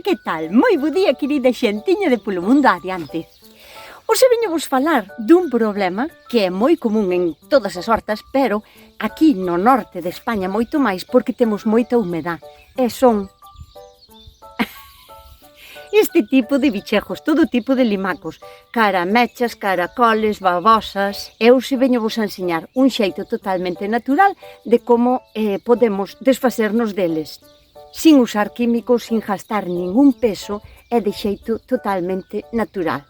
que tal? Moi bo día, querida xentiña de Polo Mundo Adiante. Hoxe veño vos falar dun problema que é moi común en todas as hortas, pero aquí no norte de España moito máis porque temos moita humedad. E son este tipo de bichejos, todo tipo de limacos, caramechas, caracoles, babosas. E hoxe veño vos a enseñar un xeito totalmente natural de como podemos desfacernos deles, sin usar químicos, sin gastar ningún peso e de xeito totalmente natural.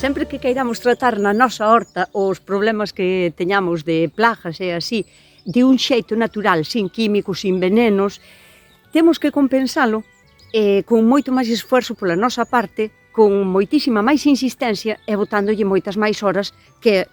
Sempre que queiramos tratar na nosa horta os problemas que teñamos de plagas e así, de un xeito natural, sin químicos, sin venenos, temos que compensalo con moito máis esfuerzo pola nosa parte, con moitísima máis insistencia e botándolle moitas máis horas que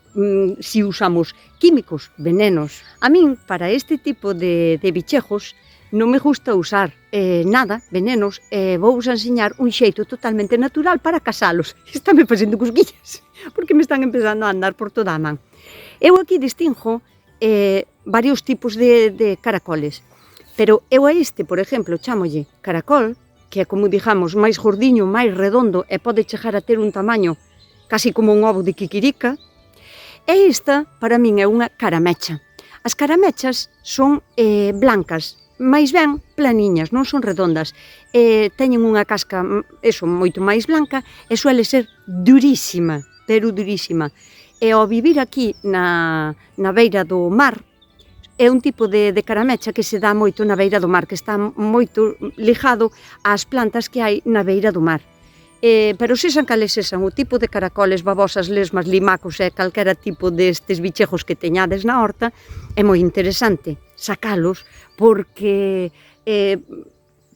si usamos químicos, venenos. A min, para este tipo de bichejos, non me gusta usar nada, venenos, vou vos enseñar un xeito totalmente natural para casalos. Estame facendo cosquillas, porque me están empezando a andar por toda a man. Eu aquí distingo varios tipos de caracoles, pero eu a este, por exemplo, chámolle caracol, que é como, digamos, máis gordiño, máis redondo e pode chegar a ter un tamaño casi como un ovo de quiquirica, e esta, para min, é unha caramecha. As caramechas son blancas, máis ben planiñas, non son redondas, teñen unha casca moito máis blanca e suele ser durísima, pero durísima. E ao vivir aquí na beira do mar, é un tipo de caramecha que se dá moito na beira do mar, que está moito ligado ás plantas que hai na beira do mar. Pero sexan cales sexan o tipo de caracoles, babosas, lesmas, limacos e calquera tipo destes bichejos que teñades na horta, é moi interesante sacalos porque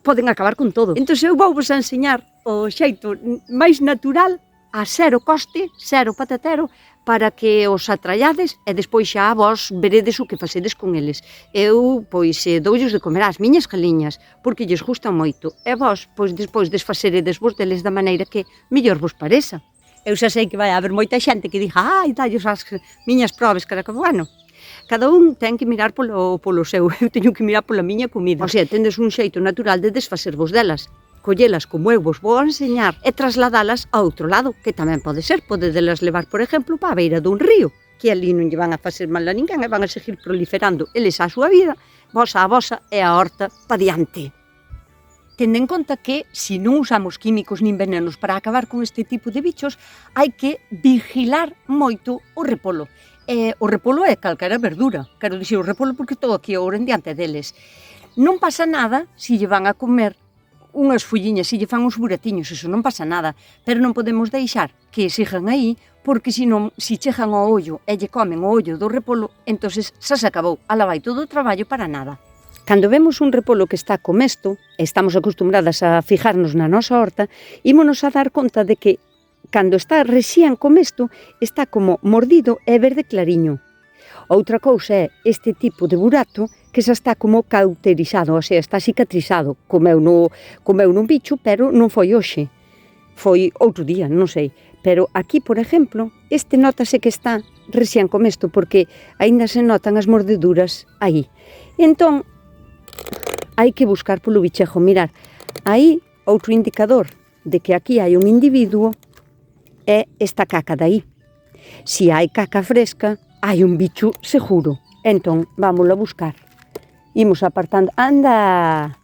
poden acabar con todo. Entón eu vou vos a enseñar o xeito máis natural, a cero coste, cero patatero, para que os atraiades e despois xa vos veredes o que facedes con eles. Eu, pois, doullos de comer ás miñas galiñas, porque lles gustan moito. E vos, pois, despois desfaceredes vos deles da maneira que mellor vos pareza. Eu xa sei que vai haber moita xente que diga, dallos as miñas probes, cara que, bueno, cada un ten que mirar polo seu, eu teño que mirar pola miña comida. O sea, tendes un xeito natural de desfacervos delas. Collelas como eu vos vou a enseñar e trasladalas a outro lado, que tamén pode ser, podedelas levar, por exemplo, para a beira dun río, que ali non lle van a facer mal a ninguén e van a seguir proliferando eles a súa vida, vos a vosa e a horta pa diante. Tendo en conta que, se non usamos químicos nin venenos para acabar con este tipo de bichos, hai que vigilar moito o repolo. O repolo é calquera verdura, quero dicir o repolo porque estou aquí agora en diante deles. Non pasa nada se lle van a comer unhas folliñas, se lle fan uns buratiños, eso non pasa nada, pero non podemos deixar que sigan aí, porque senón, se chegan ao ollo e lle comen o ollo do repolo, entonces xa se acabou, ala vai todo o traballo para nada. Cando vemos un repolo que está comesto, e estamos acostumbradas a fijarnos na nosa horta, ímonos a dar conta de que cando está rexían comesto, está como mordido e verde clariño. Outra cousa é este tipo de burato que xa está como cauterizado, o sea, está cicatrizado, comeu nun bicho, pero non foi hoxe, foi outro día, non sei. Pero aquí, por exemplo, este notase que está rexían comesto porque aínda se notan as mordeduras aí. Entón, hai que buscar polo bichejo, mirar, aí outro indicador de que aquí hai un individuo é esta caca de aí. Se hai caca fresca, hai un bicho seguro. Entón, vámonos a buscar. Imos apartando, anda!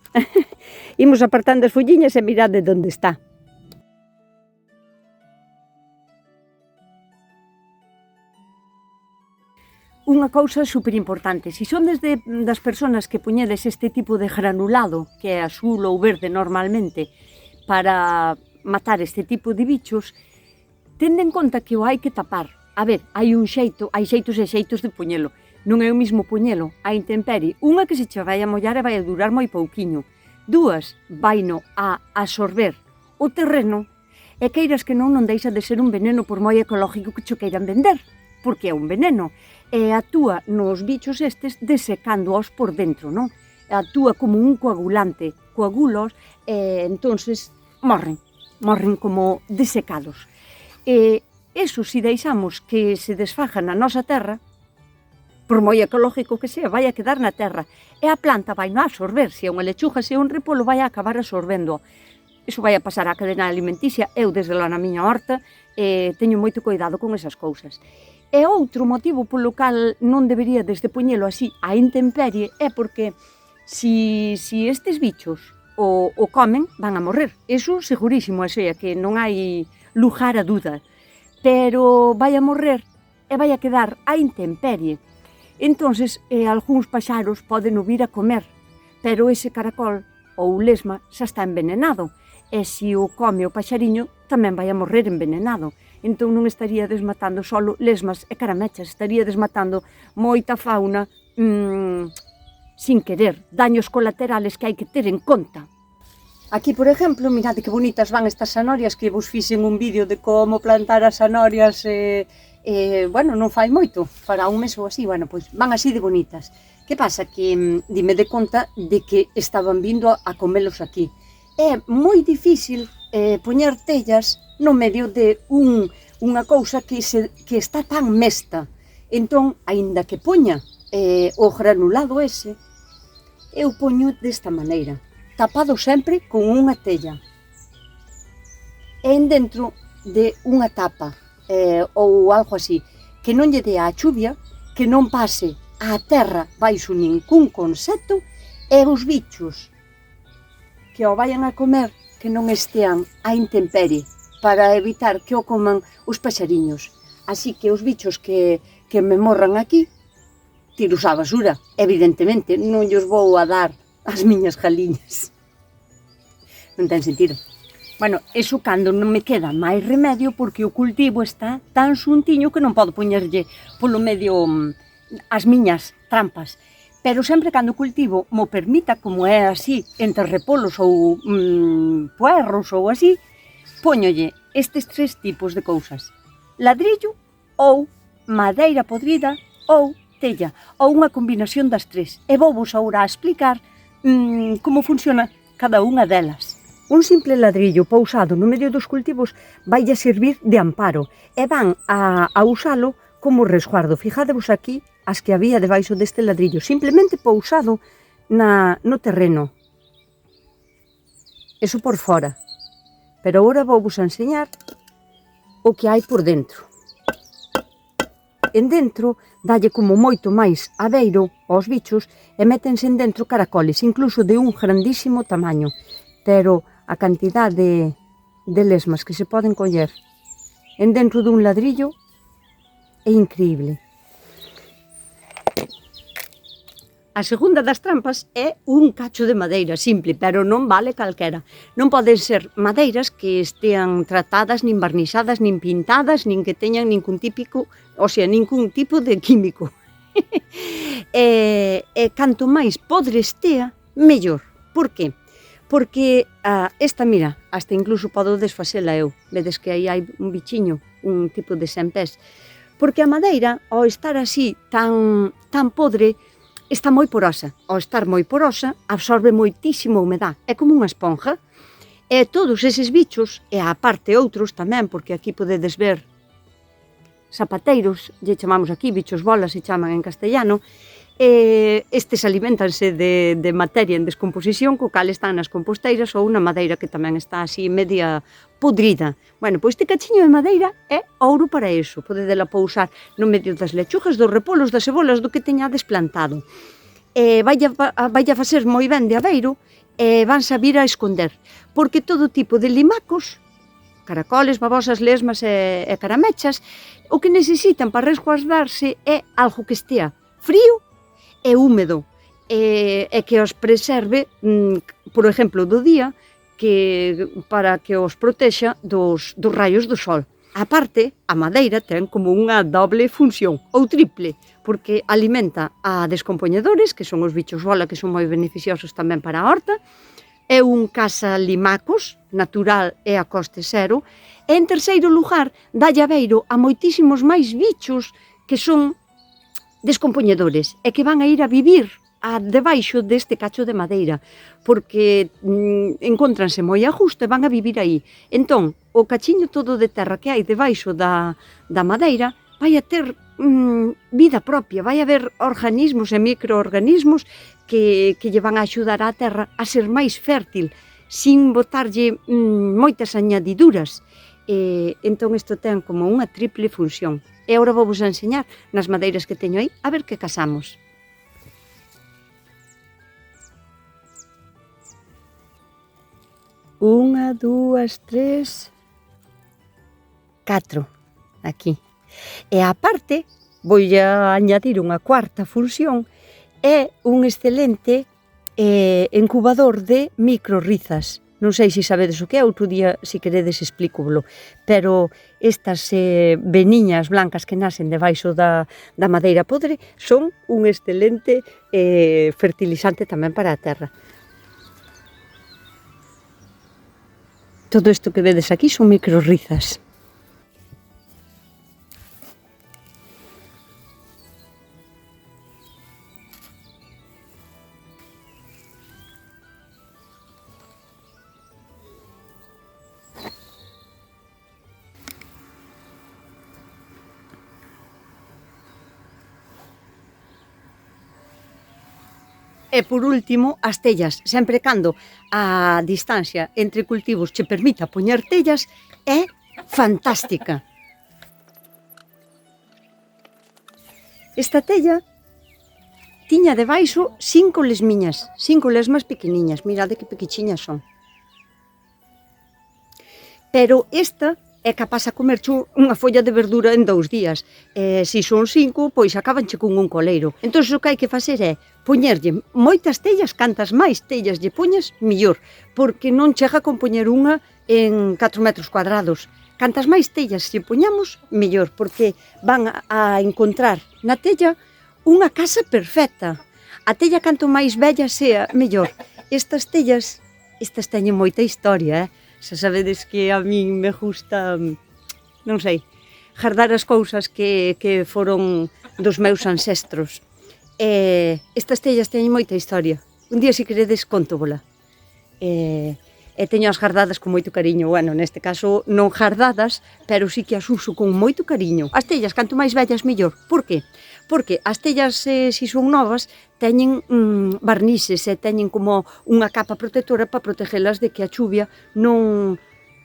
Imos apartando as folliñas e mirade onde está. Unha cousa superimportante, se son das persoas que poñedes este tipo de granulado, que é azul ou verde normalmente, para matar este tipo de bichos, tende en conta que o hai que tapar. A ver, hai xeitos e xeitos de poñelo. Non é o mismo poñelo á intemperie. Unha que se che vai a mollar e vai a durar moi pouquiño. Dúas, vaino a absorber o terreno e queiras que non deixa de ser un veneno por moi ecológico que cho queiran vender. porque é un veneno, e actúa nos bichos estes desecándoos por dentro, non? Actúa como un coagulante, coagulos, e entonces morren como desecados. E eso, se deixamos que se desfaja na nosa terra, por moi ecológico que sea, vai a quedar na terra, e a planta vai non absorber, se é unha lechuga, se é un repolo, vai a acabar absorbendo. Iso vai a pasar á cadena alimenticia, eu desde lá na miña horta teño moito cuidado con esas cousas. E outro motivo polo cal non deberíades de poñelo así á intemperie é porque se estes bichos o comen, van a morrer. Iso segurísimo, é que non hai lugar a duda. Pero vai a morrer e vai a quedar á intemperie. Entonces, algúns paxaros poden o vir a comer, pero ese caracol ou lesma xa está envenenado, e se o come o paxariño tamén vai a morrer envenenado. Entón non estaría desmatando solo lesmas e caramechas, estaría desmatando moita fauna sin querer, daños colaterales que hai que ter en conta. Aquí, por exemplo, mirade que bonitas van estas sanorias, que vos fixen un vídeo de como plantar as sanorias, bueno, non fai moito, para un mes ou así, bueno, pois van así de bonitas. Que pasa? Que dime de conta de que estaban vindo a comelos aquí. É moi difícil poñer tellas no medio de unha cousa que está tan mesta. Entón, aínda que poña o granulado ese, eu poño desta maneira, tapado sempre con unha tella. E en dentro de unha tapa, ou algo así, que non lle dé a chuvia, que non pase a terra baixo ningún concepto, e os bichos que o vayan a comer que non estean á intemperie, para evitar que o coman os paxariños. Así que os bichos que me morran aquí, tiros á basura, evidentemente, non llos vou a dar as miñas galiñas. Non ten sentido. Bueno, eso cando non me queda máis remedio, porque o cultivo está tan xuntiño que non podo poñerlle polo medio as miñas trampas. Pero sempre cando o cultivo mo permita, como é así, entre repolos ou puerros ou así, póñolle estes tres tipos de cousas: ladrillo ou madeira podrida ou tella, ou unha combinación das tres. E vou vos agora a explicar como funciona cada unha delas. Un simple ladrillo pousado no medio dos cultivos vai a servir de amparo e van a usalo como resguardo. Fijadevos aquí as que había debaixo deste ladrillo, simplemente pousado no terreno. Eso por fora. Pero agora vou vos a enseñar o que hai por dentro. En dentro dalle como moito máis adeiro aos bichos e métense en dentro caracoles, incluso de un grandísimo tamaño. Pero a cantidade de lesmas que se poden coller en dentro dun ladrillo é increíble. A segunda das trampas é un cacho de madeira simple, pero non vale calquera. Non poden ser madeiras que estean tratadas, nin barnizadas, nin pintadas, nin que teñan ningún tipo de químico. E canto máis podre estea, mellor. Por qué? Porque esta, mira, hasta incluso podo desfasela eu. Vedes que aí hai un bichiño, un tipo de sempés. Porque a madeira, ao estar así tan podre, está moi porosa. Ao estar moi porosa, absorbe moitísima humedad. É como unha esponja. E todos eses bichos, e a parte outros tamén, porque aquí podedes ver zapateiros, lle chamamos aquí, bichos bolas se chaman en castellano, estes alimentanse de materia en descomposición, co cal están nas composteiras ou na madeira que tamén está así media podrida. Bueno, pois este cachiño de madeira é ouro para iso. Podedela pousar no medio das lechugas, dos repolos, das cebolas, do que teñades plantado. Vai a facer moi ben de abeiro e vanse a vir a esconder, porque todo tipo de limacos, caracoles, babosas, lesmas e caramechas, o que necesitan para resguardarse é algo que estea frío e húmedo, e que os preserve, por exemplo, do día, para que os protexa dos raios do sol. A parte, a madeira ten como unha doble función, ou triple, porque alimenta a descompoñedores, que son os bichos bola, que son moi beneficiosos tamén para a horta, é un caza-limacos natural e a coste cero, e en terceiro lugar, dalle abeiro a moitísimos máis bichos que son descompoñedores e que van a ir a vivir debaixo deste cacho de madeira, porque encontranse moi a justo e van a vivir aí. Entón, o cachiño todo de terra que hai debaixo da madeira vai a ter vida propia, vai haber organismos e microorganismos que lle van a axudar á terra a ser máis fértil, sin botarlle moitas añadiduras. Entón, isto ten como unha triple función. E agora vou vos a enseñar nas madeiras que teño aí, a ver que casamos. 1, 2, 3, 4, aquí. E aparte, vou a añadir unha cuarta función, é un excelente incubador de microrizas. Non sei se sabedes o que é, outro día, se queredes, explícovolo, pero estas veniñas blancas que nacen debaixo da madeira podre son un excelente fertilizante tamén para a terra. Todo isto que vedes aquí son microrizas. E por último, as tellas, sempre cando a distancia entre cultivos che permita poñer tellas, é fantástica. Esta tella tiña debaixo 5 lesmiñas, 5 lesmas pequeniñas, mirade que pequichiñas son. Pero esta é capaz a comerche unha folla de verdura en 2 días. Se son 5, pois acabanche con un coleiro. Entón, o que hai que facer é poñerlle moitas tellas, cantas máis tellas lle poñes, millor, porque non chega con poñer unha en 4 metros cuadrados. Cantas máis tellas lle poñamos, mellor, porque van a encontrar na tella unha casa perfecta. A tella canto máis bella sea, mellor. Estas tellas, estas teñen moita historia, Xa sabedes que a min me gusta, non sei, gardar as cousas que foron dos meus ancestros. Estas tellas teñen moita historia. Un día, se queredes, contovola. E teño as gardadas con moito cariño. Bueno, neste caso, non gardadas, pero sí que as uso con moito cariño. As tellas, canto máis vellas, mellor. Por que? Porque as tellas, se son novas, teñen barnices e teñen como unha capa protectora para protegelas de que a chuvia non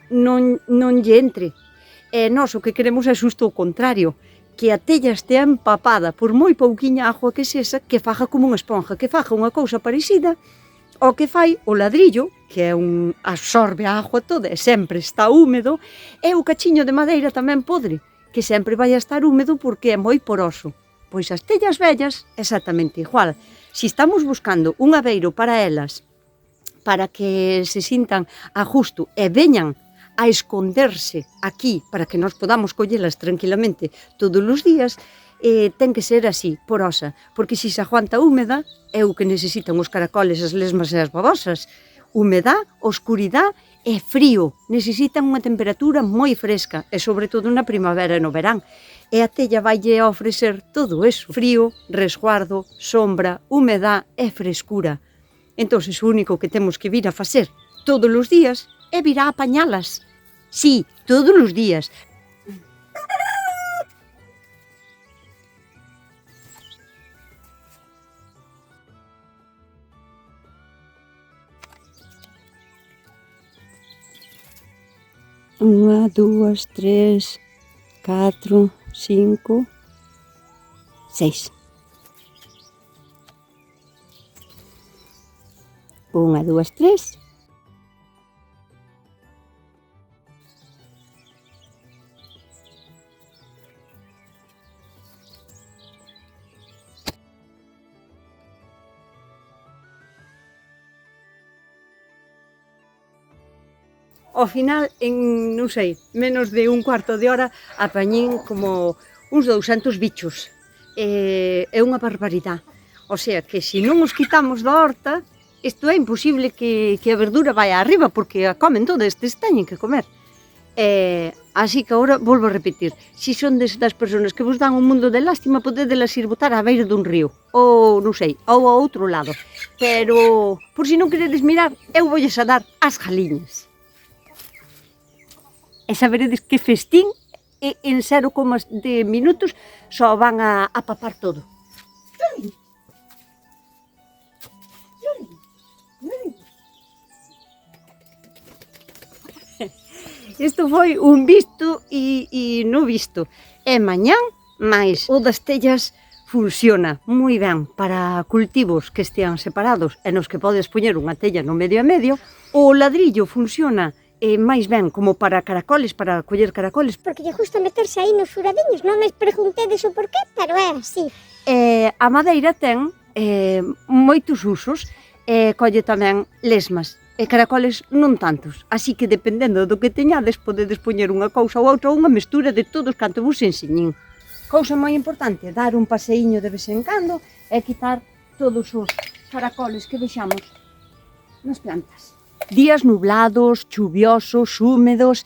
lle entre. E nós o que queremos é xusto o contrario, que a tella estea empapada por moi pouquiña agua que sexa, que faja como unha esponja, que faja unha cousa parecida ao que fai o ladrillo, que é absorbe a agua toda e sempre está húmedo, e o cachiño de madeira tamén podre, que sempre vai a estar húmedo porque é moi poroso. Pois as tellas vellas, exactamente igual. Se estamos buscando un abeiro para elas, para que se sintan a gusto e veñan a esconderse aquí, para que nós podamos collelas tranquilamente todos os días, ten que ser así, porosa, porque se se aguanta húmeda, é o que necesitan os caracoles, as lesmas e as babosas. Humedad, oscuridad e frío. Necesitan unha temperatura moi fresca, e sobre todo na primavera e no verán. E a tella vaille a ofrecer todo eso, frío, resguardo, sombra, humedad e frescura. Entón, o único que temos que vir a facer todos os días é vir a apañalas. Sí, todos os días. Unha, dúas, tres, 4, 5, 6. 1, 2, 3. Ao final, en, non sei, menos de un cuarto de hora, apañín como uns 200 bichos. É unha barbaridade. O sea, que se non os quitamos da horta, isto é imposible que a verdura vai arriba, porque a comen toda, estes teñen que comer. Así que agora volvo a repetir, si son das persoas que vos dan un mundo de lástima, podedelas ir botar á beira dun río, ou non sei, ou ao outro lado. Pero, por si non queredes mirar, eu voulles a dar as galiñas. E saberedes que festín, e en 0, de minutos só van a papar todo. Isto foi un visto e non visto. E mañán, máis, o das tellas funciona moi ben para cultivos que estean separados e nos que podes poñer unha tella no medio a medio. O ladrillo funciona máis ben como para caracoles, para coller caracoles. Porque lle gusta meterse aí nos furadiños, non me preguntedes o porqué, pero é así. A madeira ten moitos usos e colle tamén lesmas. E caracoles non tantos, así que dependendo do que teñades podedes poñer unha cousa ou outra ou unha mestura de todos canto vos enseñín. Cousa moi importante, dar un paseíño de vez en cando e quitar todos os caracoles que vexamos nas plantas. Días nublados, chuviosos, húmedos,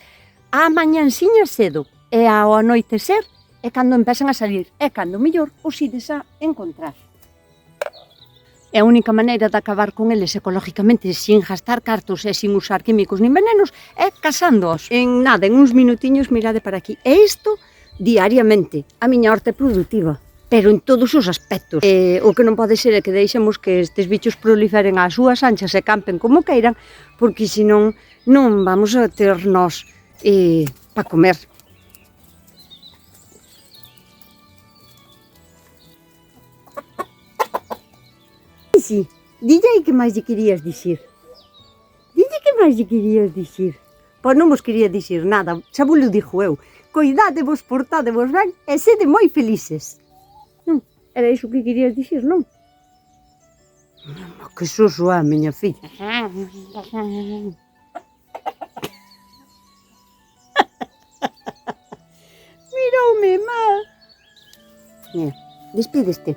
a mañanciña cedo e ao anoitecer é cando empezan a salir, é cando mellor os ides a encontrar. E a única maneira de acabar con eles ecológicamente sin gastar cartos e sin usar químicos nin venenos é casándoos. En nada, en uns minutiños mirade para aquí. E isto diariamente. A miña horta é produtiva, pero en todos os aspectos. O que non pode ser é que deixemos que estes bichos proliferen ás súas anchas e campen como queiran, porque senón non vamos a ter nós para comer. Sí, dille aí que máis lle querías dicir. Dille que máis lle querías dicir. Pois non vos quería dicir nada, xa vos lo dixo eu. Coidádevos, portádevos ben e sede moi felices. Non, era iso que querías dicir, non? Que soso é, miña filla. Miroume, má. Mira, despídeste.